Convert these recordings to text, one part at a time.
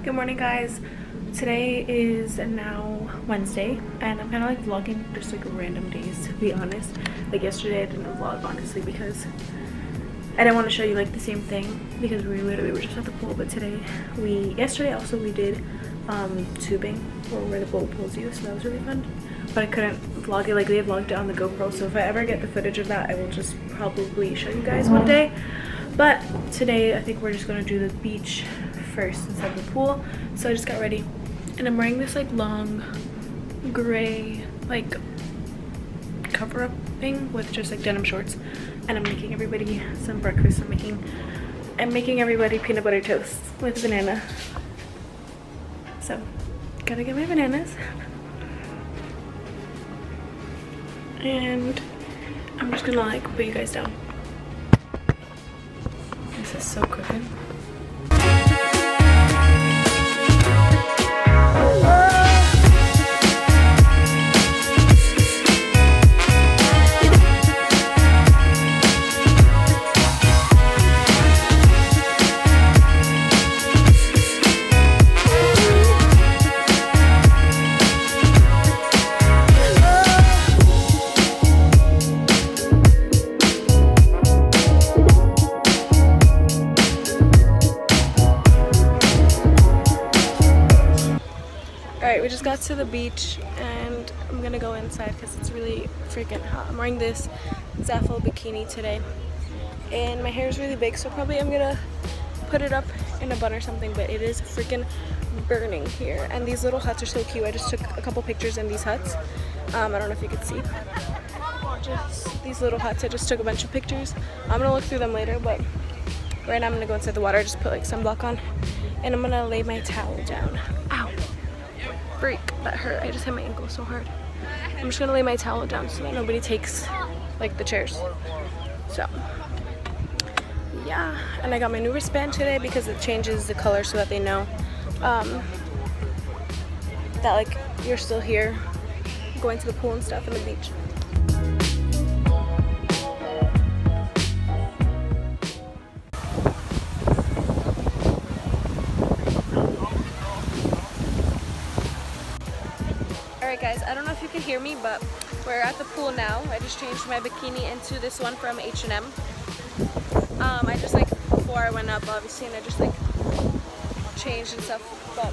Good morning, guys. Today is now Wednesday and I'm kind of like vlogging just like random days, to be honest. Like yesterday I didn't vlog honestly because I didn't want to show you like the same thing because we literally were just at the pool. But today yesterday also we did tubing, or where the boat pulls you, so that was really fun. But I couldn't vlog it, like they vlogged it on the GoPro, so if I ever get the footage of that I will just probably show you guys one day. But today I think we're just gonna do the beach first instead of the pool. So I just got ready and I'm wearing this like long gray like cover up thing with just like denim shorts, and I'm making everybody some breakfast. I'm making everybody peanut butter toast with banana. So gotta get my bananas and I'm just gonna like put you guys down. This is so crooked. Alright, we just got to the beach and I'm gonna go inside because it's really freaking hot. I'm wearing this Xoxo bikini today and my hair is really big, so probably I'm gonna put it up in a bun or something, but it is freaking burning here. And these little huts are so cute. I just took a couple pictures in these huts. I don't know if you could see. Just these little huts, I just took a bunch of pictures. I'm gonna look through them later, but right now I'm gonna go inside the water. I just put like sunblock on and I'm gonna lay my towel down. Ow! Freak, that hurt. I just hit my ankle so hard. I'm just gonna lay my towel down so that nobody takes like the chairs. So yeah, and I got my new wristband today because it changes the color so that they know that like you're still here going to the pool and stuff and the beach. Alright guys, I don't know if you can hear me, but we're at the pool now. I just changed my bikini into this one from H&M. I just like, before I went up obviously, and I just like changed and stuff. But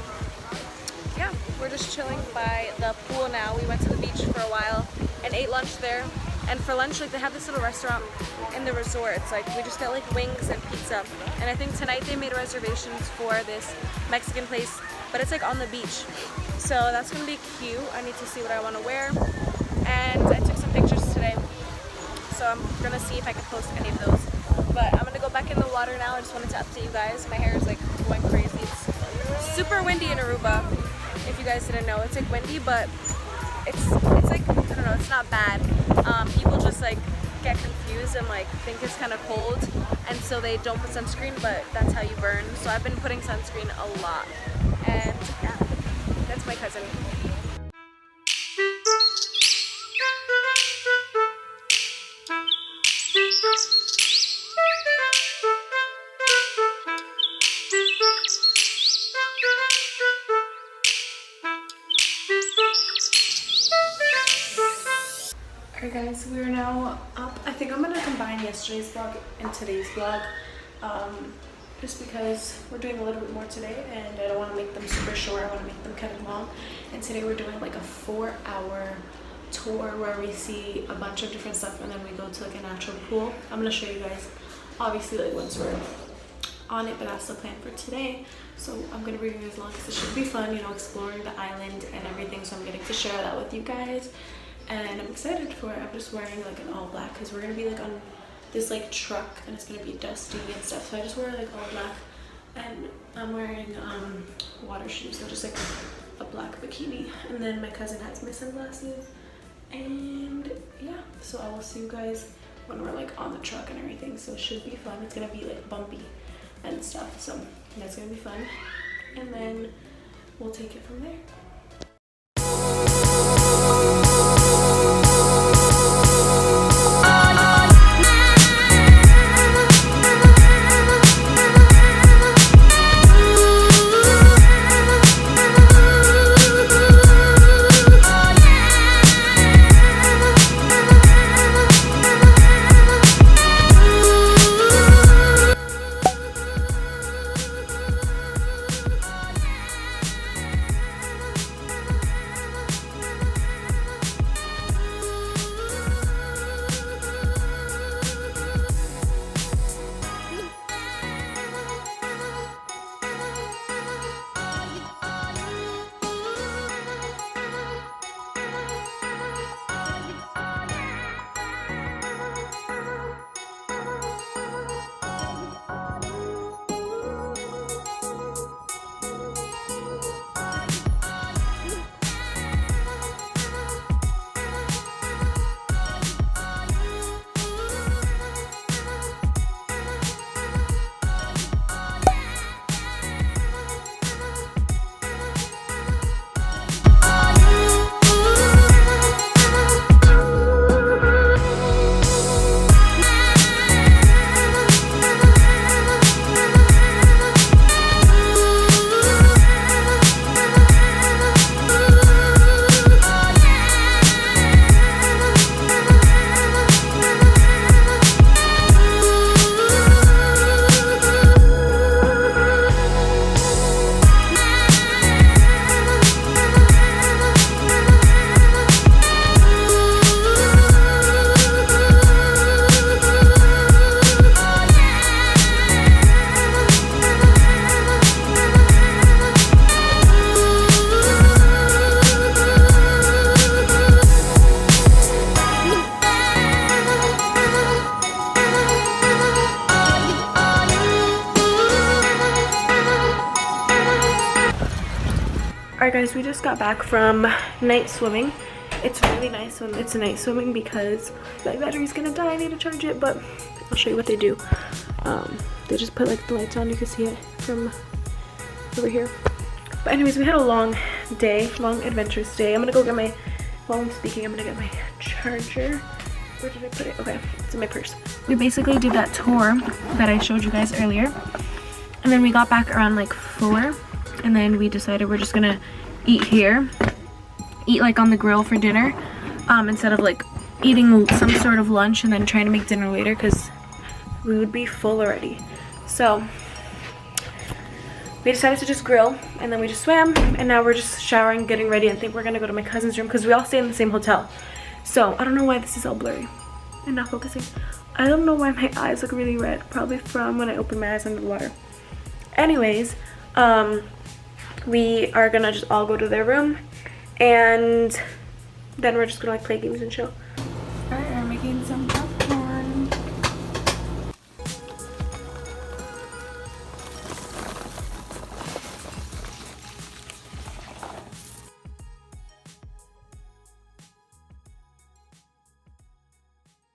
yeah, we're just chilling by the pool now. We went to the beach for a while and ate lunch there. And for lunch, like they have this little restaurant in the resort. It's like we just got like wings and pizza. And I think tonight they made reservations for this Mexican place, but it's like on the beach. So that's gonna be cute. I need to see what I want to wear. And I took some pictures today, so I'm gonna see if I can post any of those. But I'm gonna go back in the water now. I just wanted to update you guys. My hair is like going crazy. It's super windy in Aruba. If you guys didn't know, it's like windy, but it's like, I don't know, it's not bad. People just like get confused and like think it's kind of cold, and so they don't put sunscreen, but that's how you burn. So I've been putting sunscreen a lot, and yeah, that's my cousin. Alright guys, we are now up. I think I'm going to combine yesterday's vlog and today's vlog, just because we're doing a little bit more today and I don't want to make them super short. I want to make them kind of long. And today we're doing like a 4-hour tour where we see a bunch of different stuff and then we go to like a natural pool. I'm going to show you guys obviously like once we're on it, but that's the plan for today. So I'm going to bring you guys along because it should be fun, you know, exploring the island and everything. So I'm getting to share that with you guys. And I'm excited for it. I'm just wearing like an all black because we're gonna be like on this like truck and it's gonna be dusty and stuff. So I just wear like all black, and I'm wearing water shoes, so just like a black bikini. And then my cousin has my sunglasses, and yeah. So I will see you guys when we're like on the truck and everything. So it should be fun. It's gonna be like bumpy and stuff. So that's gonna be fun. And then we'll take it from there. Alright guys, we just got back from night swimming. It's really nice when it's night swimming because my battery's gonna die. I need to charge it, but I'll show you what they do. They just put like the lights on. You can see it from over here. But anyways, we had a long day, long adventurous day. I'm gonna go get my, while I'm speaking, I'm gonna get my charger. Where did I put it? Okay, it's in my purse. We basically did that tour that I showed you guys earlier. And then we got back around like 4. And then we decided we're just gonna eat here. Eat like on the grill for dinner. Instead of like eating some sort of lunch and then trying to make dinner later because we would be full already. So we decided to just grill and then we just swam and now we're just showering, getting ready. I think we're gonna go to my cousin's room because we all stay in the same hotel. So I don't know why this is all blurry and not focusing. I don't know why my eyes look really red. Probably from when I opened my eyes under the water. Anyways, we are gonna just all go to their room and then we're just gonna like play games and chill.